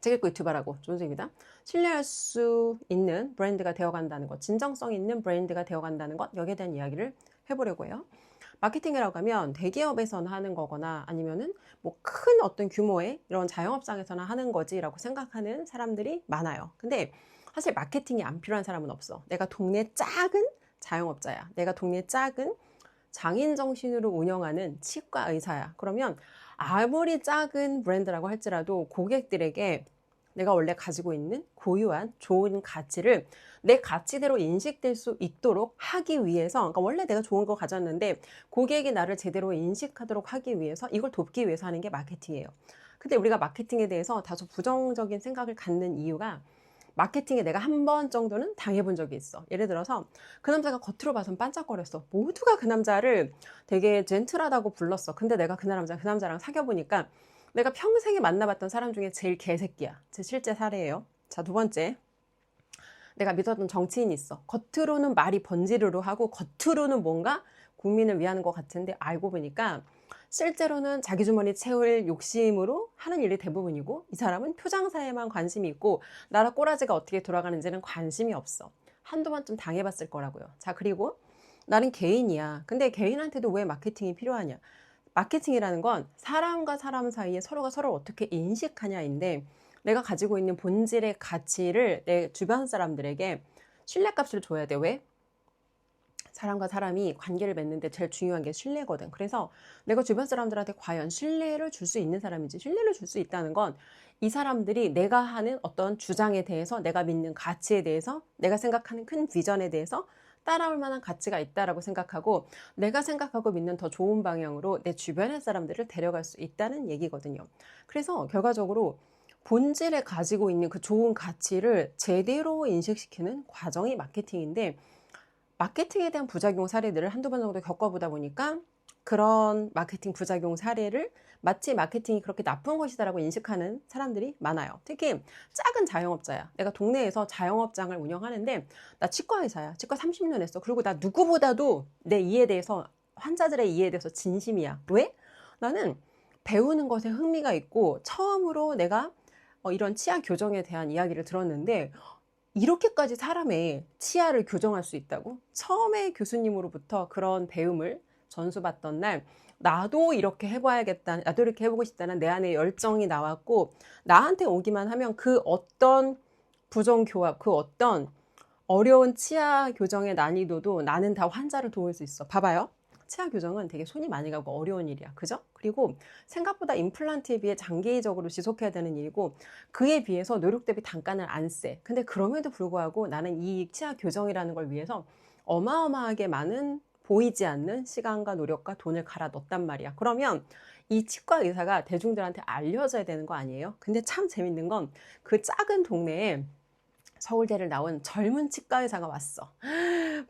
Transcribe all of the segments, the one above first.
책읽고 유튜버라고 존중입니다. 신뢰할 수 있는 브랜드가 되어간다는 것, 진정성 있는 브랜드가 되어간다는 것, 여기에 대한 이야기를 해보려고 해요. 마케팅이라고 하면 대기업에서나 하는 거거나 아니면은 뭐 큰 어떤 규모의 이런 자영업장에서나 하는 거지라고 생각하는 사람들이 많아요. 근데 사실 마케팅이 안 필요한 사람은 없어. 내가 동네 작은 자영업자야. 내가 동네 작은 장인 정신으로 운영하는 치과 의사야. 그러면 아무리 작은 브랜드라고 할지라도 고객들에게 내가 원래 가지고 있는 고유한 좋은 가치를 내 가치대로 인식될 수 있도록 하기 위해서, 그러니까 원래 내가 좋은 거 가졌는데 고객이 나를 제대로 인식하도록 하기 위해서 이걸 돕기 위해서 하는 게 마케팅이에요. 근데 우리가 마케팅에 대해서 다소 부정적인 생각을 갖는 이유가, 마케팅에 내가 한 번 정도는 당해본 적이 있어. 예를 들어서 그 남자가 겉으로 봐선 반짝거렸어. 모두가 그 남자를 되게 젠틀하다고 불렀어. 근데 내가 그 남자랑 사귀어보니까 내가 평생에 만나봤던 사람 중에 제일 개새끼야. 제 실제 사례예요. 자, 두 번째. 내가 믿었던 정치인이 있어. 겉으로는 말이 번지르르 하고 겉으로는 뭔가 국민을 위하는 것 같은데 알고 보니까 실제로는 자기 주머니 채울 욕심으로 하는 일이 대부분이고, 이 사람은 표장사에만 관심이 있고 나라 꼬라지가 어떻게 돌아가는지는 관심이 없어. 한두 번쯤 당해봤을 거라고요. 자, 그리고 나는 개인이야. 근데 개인한테도 왜 마케팅이 필요하냐? 마케팅이라는 건 사람과 사람 사이에 서로가 서로를 어떻게 인식하냐인데, 내가 가지고 있는 본질의 가치를 내 주변 사람들에게 신뢰값을 줘야 돼. 왜? 사람과 사람이 관계를 맺는데 제일 중요한 게 신뢰거든. 그래서 내가 주변 사람들한테 과연 신뢰를 줄 수 있는 사람인지, 신뢰를 줄 수 있다는 건 이 사람들이 내가 하는 어떤 주장에 대해서, 내가 믿는 가치에 대해서, 내가 생각하는 큰 비전에 대해서 따라올 만한 가치가 있다라고 생각하고, 내가 생각하고 믿는 더 좋은 방향으로 내 주변의 사람들을 데려갈 수 있다는 얘기거든요. 그래서 결과적으로 본질에 가지고 있는 그 좋은 가치를 제대로 인식시키는 과정이 마케팅인데, 마케팅에 대한 부작용 사례들을 한두 번 정도 겪어보다 보니까 그런 마케팅 부작용 사례를 마치 마케팅이 그렇게 나쁜 것이다라고 인식하는 사람들이 많아요. 특히 작은 자영업자야. 내가 동네에서 자영업장을 운영하는데 나 치과의사야. 치과 30년 했어. 그리고 나 누구보다도 내 이에 대해서, 환자들의 이해에 대해서 진심이야. 왜? 나는 배우는 것에 흥미가 있고 처음으로 내가 이런 치아 교정에 대한 이야기를 들었는데, 이렇게까지 사람의 치아를 교정할 수 있다고? 처음에 교수님으로부터 그런 배움을 전수받던 날, 나도 이렇게 해봐야겠다, 나도 이렇게 해보고 싶다는 내 안에 열정이 나왔고, 나한테 오기만 하면 그 어떤 부정교합, 그 어떤 어려운 치아 교정의 난이도도 나는 다 환자를 도울 수 있어. 봐봐요. 치아 교정은 되게 손이 많이 가고 어려운 일이야. 그죠? 그리고 생각보다 임플란트에 비해 장기적으로 지속해야 되는 일이고, 그에 비해서 노력 대비 단가는 안 세. 근데 그럼에도 불구하고 나는 이 치아 교정이라는 걸 위해서 어마어마하게 많은 보이지 않는 시간과 노력과 돈을 갈아 넣었단 말이야. 그러면 이 치과 의사가 대중들한테 알려져야 되는 거 아니에요? 근데 참 재밌는 건 그 작은 동네에 서울대를 나온 젊은 치과 의사가 왔어.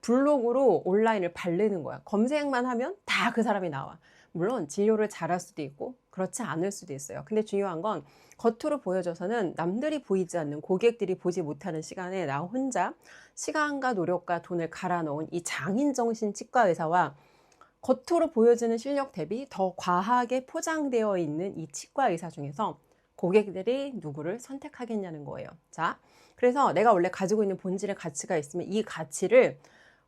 블로그로 온라인을 발르는 거야. 검색만 하면 다 그 사람이 나와. 물론 진료를 잘할 수도 있고 그렇지 않을 수도 있어요. 근데 중요한 건 겉으로 보여져서는 남들이 보이지 않는, 고객들이 보지 못하는 시간에 나 혼자 시간과 노력과 돈을 갈아 넣은 이 장인정신 치과 의사와 겉으로 보여지는 실력 대비 더 과하게 포장되어 있는 이 치과 의사 중에서 고객들이 누구를 선택하겠냐는 거예요. 자, 그래서 내가 원래 가지고 있는 본질의 가치가 있으면 이 가치를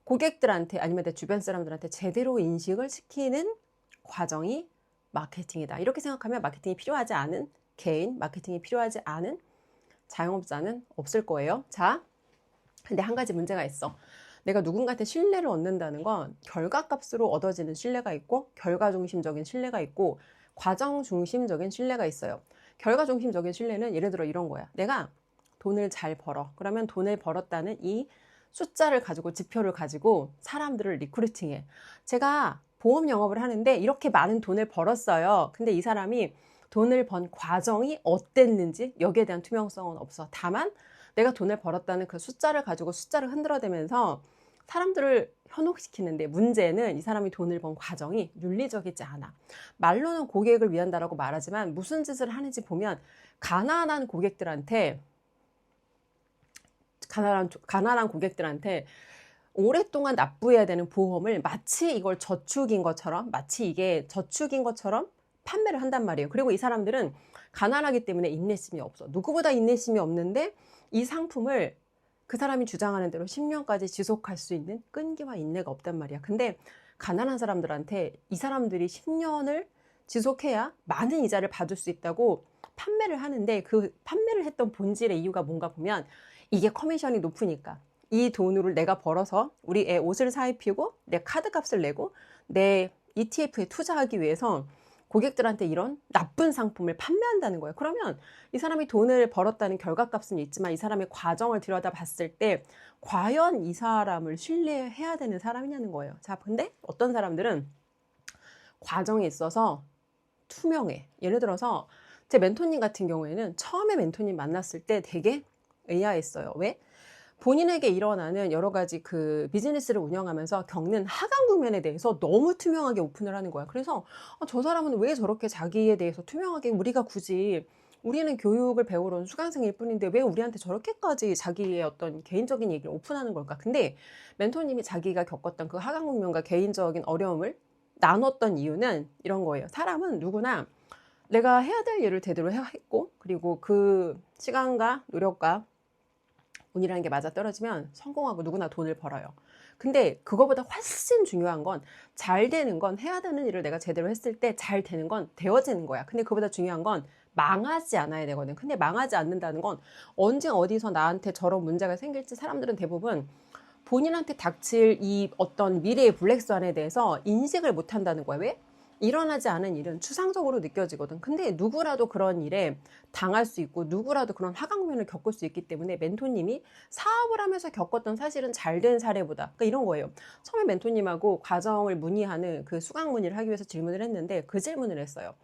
고객들한테 아니면 내 주변 사람들한테 제대로 인식을 시키는 과정이 마케팅이다. 이렇게 생각하면 마케팅이 필요하지 않은 개인, 마케팅이 필요하지 않은 자영업자는 없을 거예요. 자, 근데 한 가지 문제가 있어. 내가 누군가한테 신뢰를 얻는다는 건 결과값으로 얻어지는 신뢰가 있고, 결과 중심적인 신뢰가 있고, 과정 중심적인 신뢰가 있어요. 결과 중심적인 신뢰는 예를 들어 이런 거야. 내가 돈을 잘 벌어. 그러면 돈을 벌었다는 이 숫자를 가지고, 지표를 가지고 사람들을 리크루팅해. 제가 보험 영업을 하는데 이렇게 많은 돈을 벌었어요. 근데 이 사람이 돈을 번 과정이 어땠는지 여기에 대한 투명성은 없어. 다만 내가 돈을 벌었다는 그 숫자를 가지고 숫자를 흔들어대면서 사람들을 현혹시키는데, 문제는 이 사람이 돈을 번 과정이 윤리적이지 않아. 말로는 고객을 위한다라고 말하지만 무슨 짓을 하는지 보면 가난한 고객들한테 가난한 고객들한테 오랫동안 납부해야 되는 보험을 마치 이걸 저축인 것처럼, 마치 이게 저축인 것처럼 판매를 한단 말이에요. 그리고 이 사람들은 가난하기 때문에 인내심이 없어. 누구보다 인내심이 없는데 이 상품을 그 사람이 주장하는 대로 10년까지 지속할 수 있는 끈기와 인내가 없단 말이야. 근데 가난한 사람들한테 이 사람들이 10년을 지속해야 많은 이자를 받을 수 있다고 판매를 하는데, 그 판매를 했던 본질의 이유가 뭔가 보면 이게 커미션이 높으니까 이 돈으로 내가 벌어서 우리 애 옷을 사 입히고 내 카드 값을 내고 내 ETF에 투자하기 위해서 고객들한테 이런 나쁜 상품을 판매한다는 거예요. 그러면 이 사람이 돈을 벌었다는 결과값은 있지만 이 사람의 과정을 들여다봤을 때 과연 이 사람을 신뢰해야 되는 사람이냐는 거예요. 자, 근데 어떤 사람들은 과정에 있어서 투명해. 예를 들어서 제 멘토님 같은 경우에는 처음에 멘토님 만났을 때 되게 의아했어요. 왜? 본인에게 일어나는 여러 가지 그 비즈니스를 운영하면서 겪는 하강 국면에 대해서 너무 투명하게 오픈을 하는 거야. 그래서 저 사람은 왜 저렇게 자기에 대해서 투명하게, 우리가 굳이 우리는 교육을 배우러 온 수강생일 뿐인데 왜 우리한테 저렇게까지 자기의 어떤 개인적인 얘기를 오픈하는 걸까? 근데 멘토님이 자기가 겪었던 그 하강 국면과 개인적인 어려움을 나눴던 이유는 이런 거예요. 사람은 누구나 내가 해야 될 일을 제대로 했고, 그리고 그 시간과 노력과 운이라는 게 맞아떨어지면 성공하고 누구나 돈을 벌어요. 근데 그거보다 훨씬 중요한 건, 잘 되는 건, 해야 되는 일을 내가 제대로 했을 때 잘 되는 건 되어지는 거야. 근데 그거보다 중요한 건 망하지 않아야 되거든. 근데 망하지 않는다는 건 언제 어디서 나한테 저런 문제가 생길지 사람들은 대부분 본인한테 닥칠 이 어떤 미래의 블랙스완에 대해서 인식을 못 한다는 거야. 왜? 일어나지 않은 일은 추상적으로 느껴지거든. 근데 누구라도 그런 일에 당할 수 있고 누구라도 그런 하강면을 겪을 수 있기 때문에 멘토님이 사업을 하면서 겪었던 사실은 잘된 사례보다, 그러니까 이런 거예요. 처음에 멘토님하고 과정을 문의하는 그 수강 문의를 하기 위해서 질문을 했는데 그 질문을 했어요.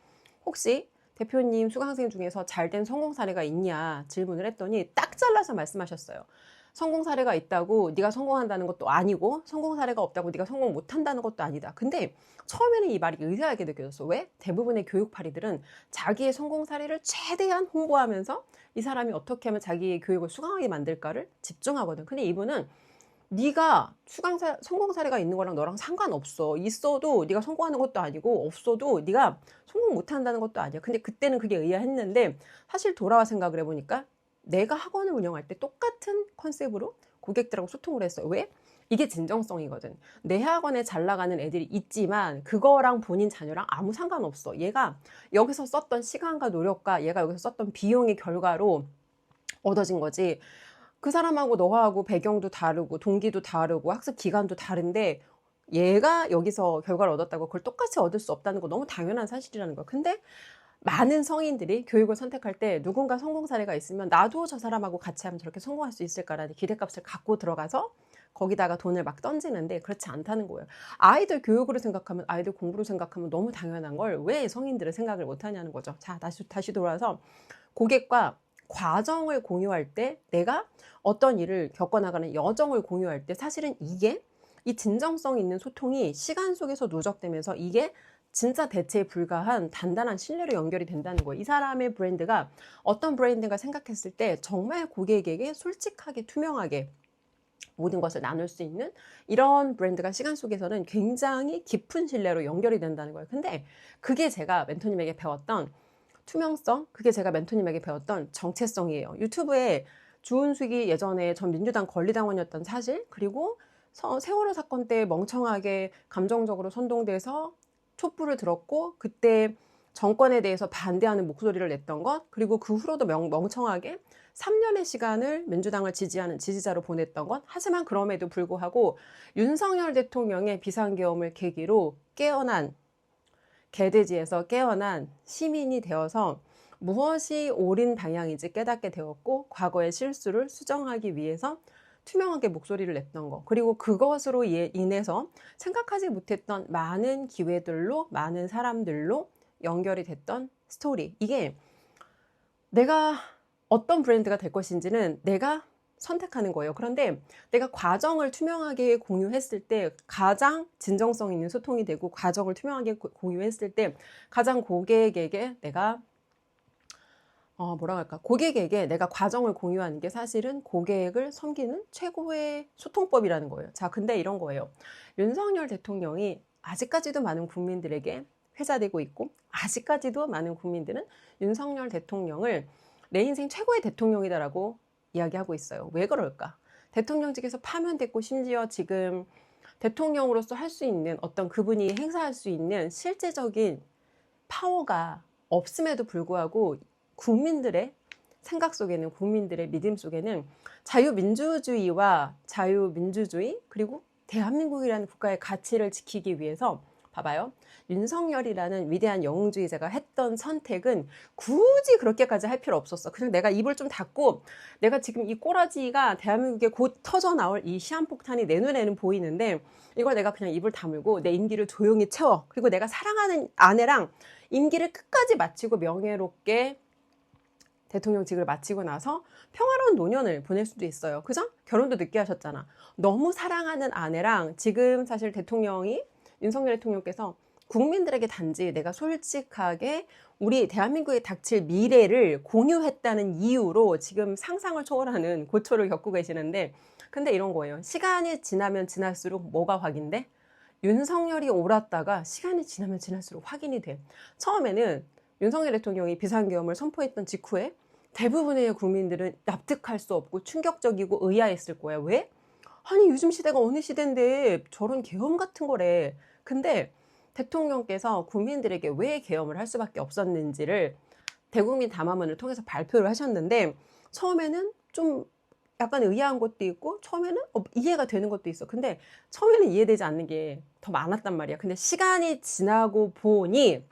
혹시 대표님 수강생 중에서 잘된 성공 사례가 있냐 질문을 했더니 딱 잘라서 말씀하셨어요. 성공 사례가 있다고 네가 성공한다는 것도 아니고 성공 사례가 없다고 네가 성공 못한다는 것도 아니다. 근데 처음에는 이 말이 의아하게 느껴졌어. 왜? 대부분의 교육파리들은 자기의 성공 사례를 최대한 홍보하면서 이 사람이 어떻게 하면 자기의 교육을 수강하게 만들까를 집중하거든. 근데 이분은 네가 성공 사례가 있는 거랑 너랑 상관없어. 있어도 네가 성공하는 것도 아니고 없어도 네가 성공 못한다는 것도 아니야. 근데 그때는 그게 의아했는데 사실 돌아와 생각을 해보니까 내가 학원을 운영할 때 똑같은 컨셉으로 고객들하고 소통을 했어요. 왜? 이게 진정성이거든. 내 학원에 잘 나가는 애들이 있지만 그거랑 본인 자녀랑 아무 상관없어. 얘가 여기서 썼던 시간과 노력과 얘가 여기서 썼던 비용의 결과로 얻어진 거지. 그 사람하고 너하고 배경도 다르고 동기도 다르고 학습 기간도 다른데 얘가 여기서 결과를 얻었다고 그걸 똑같이 얻을 수 없다는 거 너무 당연한 사실이라는 거야. 근데 많은 성인들이 교육을 선택할 때 누군가 성공 사례가 있으면 나도 저 사람하고 같이 하면 저렇게 성공할 수 있을까라는 기대값을 갖고 들어가서 거기다가 돈을 막 던지는데 그렇지 않다는 거예요. 아이들 교육으로 생각하면, 아이들 공부로 생각하면 너무 당연한 걸 왜 성인들은 생각을 못하냐는 거죠. 자, 다시 돌아와서 고객과 과정을 공유할 때, 내가 어떤 일을 겪어나가는 여정을 공유할 때 사실은 이게 이 진정성 있는 소통이 시간 속에서 누적되면서 이게 진짜 대체에 불과한 단단한 신뢰로 연결이 된다는 거예요. 이 사람의 브랜드가 어떤 브랜드가 생각했을 때 정말 고객에게 솔직하게 투명하게 모든 것을 나눌 수 있는 이런 브랜드가 시간 속에서는 굉장히 깊은 신뢰로 연결이 된다는 거예요. 근데 그게 제가 멘토님에게 배웠던 투명성, 그게 제가 멘토님에게 배웠던 정체성이에요. 유튜브에 주은숙이 예전에 전 민주당 권리당원이었던 사실, 그리고 세월호 사건 때 멍청하게 감정적으로 선동돼서 촛불을 들었고 그때 정권에 대해서 반대하는 목소리를 냈던 것, 그리고 그 후로도 멍청하게 3년의 시간을 민주당을 지지하는 지지자로 보냈던 것. 하지만 그럼에도 불구하고 윤석열 대통령의 비상계엄을 계기로 깨어난, 개돼지에서 깨어난 시민이 되어서 무엇이 옳은 방향인지 깨닫게 되었고 과거의 실수를 수정하기 위해서 투명하게 목소리를 냈던 거, 그리고 그것으로 인해서 생각하지 못했던 많은 기회들로, 많은 사람들로 연결이 됐던 스토리. 이게 내가 어떤 브랜드가 될 것인지는 내가 선택하는 거예요. 그런데 내가 과정을 투명하게 공유했을 때 가장 진정성 있는 소통이 되고, 과정을 투명하게 공유했을 때 가장 고객에게 내가 고객에게 내가 과정을 공유하는 게 사실은 고객을 섬기는 최고의 소통법이라는 거예요. 자, 근데 이런 거예요. 윤석열 대통령이 아직까지도 많은 국민들에게 회자되고 있고, 아직까지도 많은 국민들은 윤석열 대통령을 내 인생 최고의 대통령이다라고 이야기하고 있어요. 왜 그럴까? 대통령직에서 파면됐고, 심지어 지금 대통령으로서 할 수 있는 어떤 그분이 행사할 수 있는 실제적인 파워가 없음에도 불구하고 국민들의 생각 속에는, 국민들의 믿음 속에는 자유민주주의와 자유민주주의, 그리고 대한민국이라는 국가의 가치를 지키기 위해서, 봐봐요, 윤석열이라는 위대한 영웅주의자가 했던 선택은 굳이 그렇게까지 할 필요 없었어. 그냥 내가 입을 좀 닫고, 내가 지금 이 꼬라지가 대한민국에 곧 터져 나올 이 시한폭탄이 내 눈에는 보이는데, 이걸 내가 그냥 입을 다물고 내 임기를 조용히 채워, 그리고 내가 사랑하는 아내랑 임기를 끝까지 마치고 명예롭게 대통령직을 마치고 나서 평화로운 노년을 보낼 수도 있어요. 그죠? 결혼도 늦게 하셨잖아. 너무 사랑하는 아내랑, 지금 사실 대통령이, 윤석열 대통령께서 국민들에게 단지 내가 솔직하게 우리 대한민국에 닥칠 미래를 공유했다는 이유로 지금 상상을 초월하는 고초를 겪고 계시는데, 근데 이런 거예요. 시간이 지나면 지날수록 뭐가 확인돼? 윤석열이 옳았다가 시간이 지나면 지날수록 확인이 돼. 처음에는 윤석열 대통령이 비상계엄을 선포했던 직후에 대부분의 국민들은 납득할 수 없고 충격적이고 의아했을 거야. 왜? 아니, 요즘 시대가 어느 시대인데 저런 계엄 같은 거래. 근데 대통령께서 국민들에게 왜 계엄을 할 수밖에 없었는지를 대국민 담화문을 통해서 발표를 하셨는데, 처음에는 좀 약간 의아한 것도 있고, 처음에는 이해가 되는 것도 있어. 근데 처음에는 이해되지 않는 게 더 많았단 말이야. 근데 시간이 지나고 보니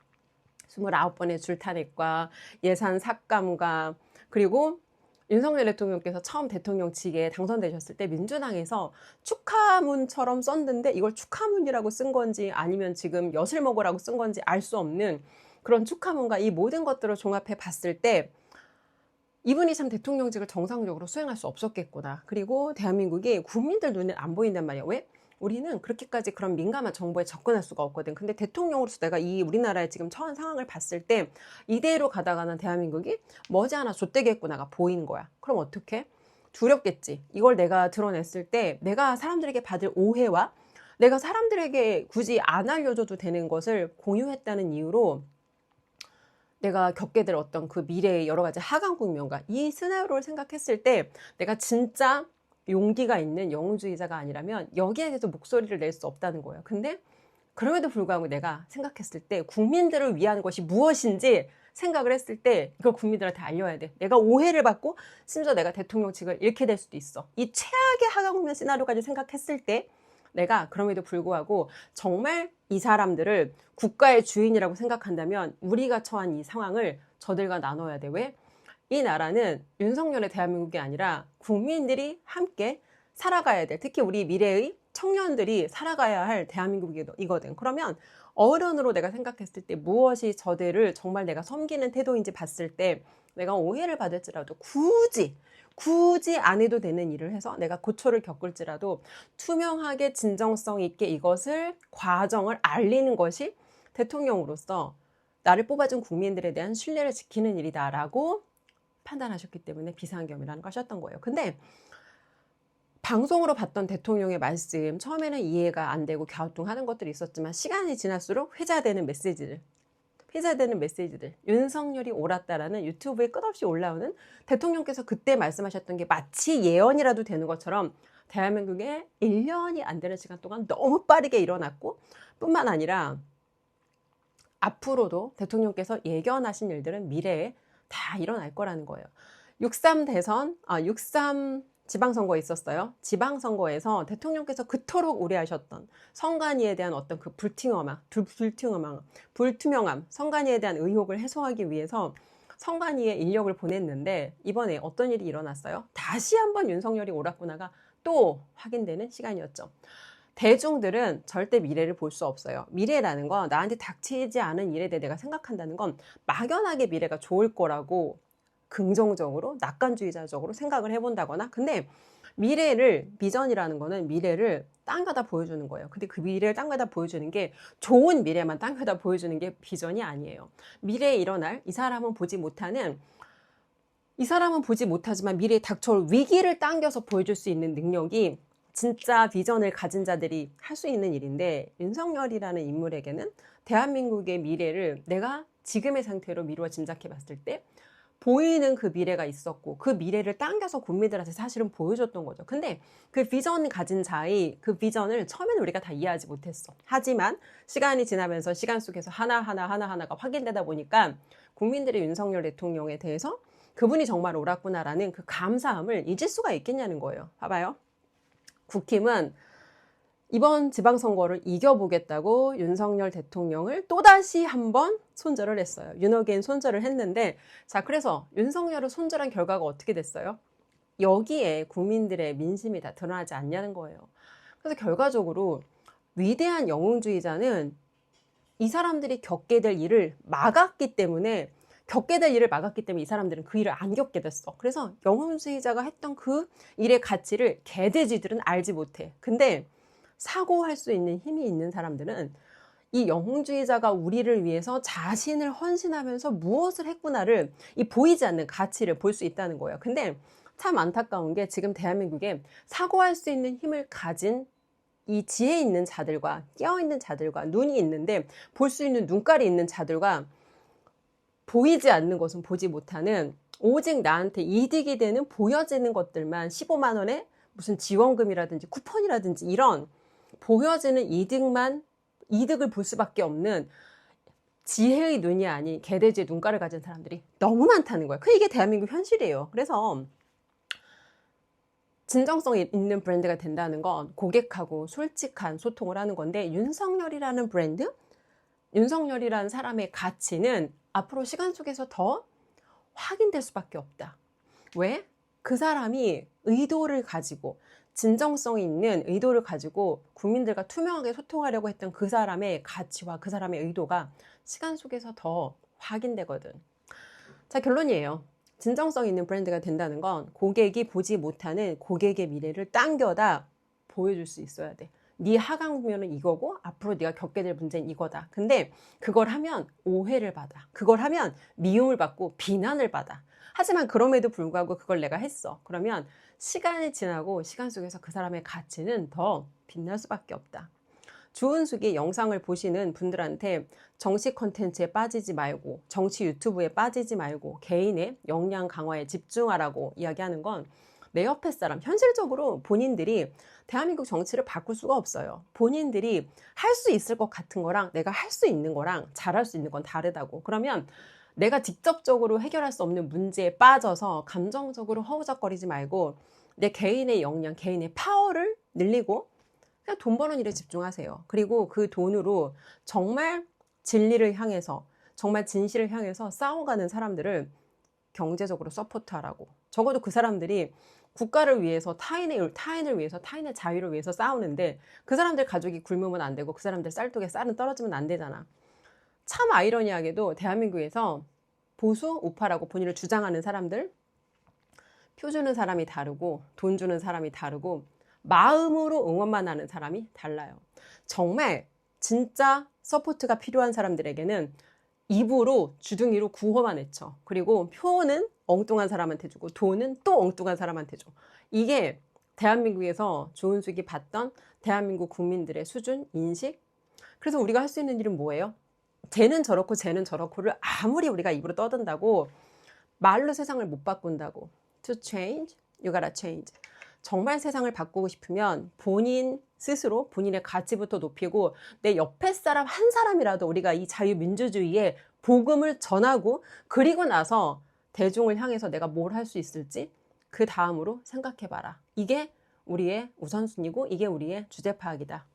29번의 줄타넷과 예산 삭감과, 그리고 윤석열 대통령께서 처음 대통령직에 당선되셨을 때 민주당에서 축하문처럼 썼는데, 이걸 축하문이라고 쓴 건지 아니면 지금 엿을 먹으라고 쓴 건지 알 수 없는 그런 축하문과 이 모든 것들을 종합해 봤을 때, 이분이 참 대통령직을 정상적으로 수행할 수 없었겠구나. 그리고 대한민국이 국민들 눈에 안 보인단 말이야. 왜? 우리는 그렇게까지 그런 민감한 정보에 접근할 수가 없거든. 근데 대통령으로서 내가 이 우리나라의 지금 처한 상황을 봤을 때 이대로 가다가는 대한민국이 머지않아 좆되겠구나가 보이는 거야. 그럼 어떡해? 두렵겠지. 이걸 내가 드러냈을 때 내가 사람들에게 받을 오해와 내가 사람들에게 굳이 안 알려줘도 되는 것을 공유했다는 이유로 내가 겪게 될 어떤 그 미래의 여러 가지 하강 국면과 이 시나리오를 생각했을 때 내가 진짜 용기가 있는 영웅주의자가 아니라면 여기에 대해서 목소리를 낼 수 없다는 거예요. 근데 그럼에도 불구하고 내가 생각했을 때 국민들을 위한 것이 무엇인지 생각을 했을 때 이걸 국민들한테 알려야 돼. 내가 오해를 받고 심지어 내가 대통령직을 잃게 될 수도 있어. 이 최악의 하강 국면 시나리오까지 생각했을 때 내가 그럼에도 불구하고 정말 이 사람들을 국가의 주인이라고 생각한다면 우리가 처한 이 상황을 저들과 나눠야 돼. 왜? 이 나라는 윤석열의 대한민국이 아니라 국민들이 함께 살아가야 돼. 특히 우리 미래의 청년들이 살아가야 할 대한민국이거든. 그러면 어른으로 내가 생각했을 때 무엇이 저들을 정말 내가 섬기는 태도인지 봤을 때 내가 오해를 받을지라도 굳이 안 해도 되는 일을 해서 내가 고초를 겪을지라도 투명하게 진정성 있게 이것을 과정을 알리는 것이 대통령으로서 나를 뽑아준 국민들에 대한 신뢰를 지키는 일이다라고 판단하셨기 때문에 비상계엄이라는 걸 하셨던 거예요. 근데 방송으로 봤던 대통령의 말씀, 처음에는 이해가 안 되고 갸우뚱하는 것들이 있었지만 시간이 지날수록 회자되는 메시지들, 윤석열이 옳았다라는 유튜브에 끝없이 올라오는 대통령께서 그때 말씀하셨던 게 마치 예언이라도 되는 것처럼 대한민국에 1년이 안 되는 시간 동안 너무 빠르게 일어났고, 뿐만 아니라 앞으로도 대통령께서 예견하신 일들은 미래에 다 일어날 거라는 거예요. 6.3 지방선거 있었어요. 지방선거에서 대통령께서 그토록 우려하셨던 선관위에 대한 어떤 그 불투명함, 선관위에 대한 의혹을 해소하기 위해서 선관위에 인력을 보냈는데 이번에 어떤 일이 일어났어요? 다시 한번 윤석열이 옳았구나가 또 확인되는 시간이었죠. 대중들은 절대 미래를 볼 수 없어요. 미래라는 건 나한테 닥치지 않은 일에 대해 내가 생각한다는 건 막연하게 미래가 좋을 거라고 긍정적으로 낙관주의자적으로 생각을 해본다거나, 근데 비전이라는 거는 미래를 당겨다 보여주는 거예요. 근데 그 미래를 당겨다 보여주는 게 좋은 미래만 당겨다 보여주는 게 비전이 아니에요. 미래에 일어날 이 사람은 보지 못하지만 미래에 닥쳐올 위기를 당겨서 보여줄 수 있는 능력이 진짜 비전을 가진 자들이 할 수 있는 일인데 윤석열이라는 인물에게는 대한민국의 미래를 내가 지금의 상태로 미루어 짐작해 봤을 때 보이는 그 미래가 있었고 그 미래를 당겨서 국민들한테 사실은 보여줬던 거죠. 근데 그 비전 가진 자의 그 비전을 처음에는 우리가 다 이해하지 못했어. 하지만 시간이 지나면서 시간 속에서 하나하나가 확인되다 보니까 국민들이 윤석열 대통령에 대해서 그분이 정말 옳았구나라는 그 감사함을 잊을 수가 있겠냐는 거예요. 봐봐요. 국힘은 이번 지방선거를 이겨보겠다고 윤석열 대통령을 또다시 한번 손절을 했어요. 윤어게인 손절을 했는데, 자, 그래서 윤석열을 손절한 결과가 어떻게 됐어요? 여기에 국민들의 민심이 다 드러나지 않냐는 거예요. 그래서 결과적으로 위대한 영웅주의자는 이 사람들이 겪게 될 일을 막았기 때문에 이 사람들은 그 일을 안 겪게 됐어. 그래서 영웅주의자가 했던 그 일의 가치를 개돼지들은 알지 못해. 근데 사고할 수 있는 힘이 있는 사람들은 이 영웅주의자가 우리를 위해서 자신을 헌신하면서 무엇을 했구나를 이 보이지 않는 가치를 볼 수 있다는 거예요. 근데 참 안타까운 게 지금 대한민국에 사고할 수 있는 힘을 가진 이 지혜 있는 자들과 깨어있는 자들과 눈이 있는데 볼 수 있는 눈깔이 있는 자들과 보이지 않는 것은 보지 못하는 오직 나한테 이득이 되는 보여지는 것들만 15만 원에 무슨 지원금이라든지 쿠폰이라든지 이런 보여지는 이득을 볼 수밖에 없는 지혜의 눈이 아닌 개돼지의 눈깔을 가진 사람들이 너무 많다는 거예요. 이게 대한민국 현실이에요. 그래서 진정성 있는 브랜드가 된다는 건 고객하고 솔직한 소통을 하는 건데 윤석열이라는 브랜드, 윤석열이라는 사람의 가치는 앞으로 시간 속에서 더 확인될 수밖에 없다. 왜? 그 사람이 의도를 가지고 진정성 있는 의도를 가지고 국민들과 투명하게 소통하려고 했던 그 사람의 가치와 그 사람의 의도가 시간 속에서 더 확인되거든. 자, 결론이에요. 진정성 있는 브랜드가 된다는 건 고객이 보지 못하는 고객의 미래를 당겨다 보여줄 수 있어야 돼. 네 하강 국면은 이거고 앞으로 네가 겪게 될 문제는 이거다. 근데 그걸 하면 오해를 받아. 그걸 하면 미움을 받고 비난을 받아. 하지만 그럼에도 불구하고 그걸 내가 했어. 그러면 시간이 지나고 시간 속에서 그 사람의 가치는 더 빛날 수밖에 없다. 주은숙이 영상을 보시는 분들한테 정치 콘텐츠에 빠지지 말고 정치 유튜브에 빠지지 말고 개인의 역량 강화에 집중하라고 이야기하는 건 내 옆에 사람, 현실적으로 본인들이 대한민국 정치를 바꿀 수가 없어요. 본인들이 할 수 있을 것 같은 거랑 내가 할 수 있는 거랑 잘할 수 있는 건 다르다고. 그러면 내가 직접적으로 해결할 수 없는 문제에 빠져서 감정적으로 허우적거리지 말고 내 개인의 역량, 개인의 파워를 늘리고 그냥 돈 버는 일에 집중하세요. 그리고 그 돈으로 정말 진리를 향해서, 정말 진실을 향해서 싸워가는 사람들을 경제적으로 서포트하라고. 적어도 그 사람들이 국가를 위해서 타인을 위해서 타인의 자유를 위해서 싸우는데 그 사람들 가족이 굶으면 안 되고 그 사람들 쌀독에 쌀은 떨어지면 안 되잖아. 참 아이러니하게도 대한민국에서 보수 우파라고 본인을 주장하는 사람들, 표 주는 사람이 다르고 돈 주는 사람이 다르고 마음으로 응원만 하는 사람이 달라요. 정말 진짜 서포트가 필요한 사람들에게는 입으로 주둥이로 구호만 외쳐. 그리고 표는 엉뚱한 사람한테 주고 돈은 또 엉뚱한 사람한테 줘. 이게 대한민국에서 조은숙이 봤던 대한민국 국민들의 수준, 인식. 그래서 우리가 할 수 있는 일은 뭐예요? 쟤는 저렇고 쟤는 저렇고를 아무리 우리가 입으로 떠든다고 말로 세상을 못 바꾼다고. To change, you gotta change. 정말 세상을 바꾸고 싶으면 본인 스스로 본인의 가치부터 높이고 내 옆에 사람 한 사람이라도 우리가 이 자유민주주의의 복음을 전하고 그리고 나서 대중을 향해서 내가 뭘 할 수 있을지 그 다음으로 생각해봐라. 이게 우리의 우선순위고 이게 우리의 주제 파악이다.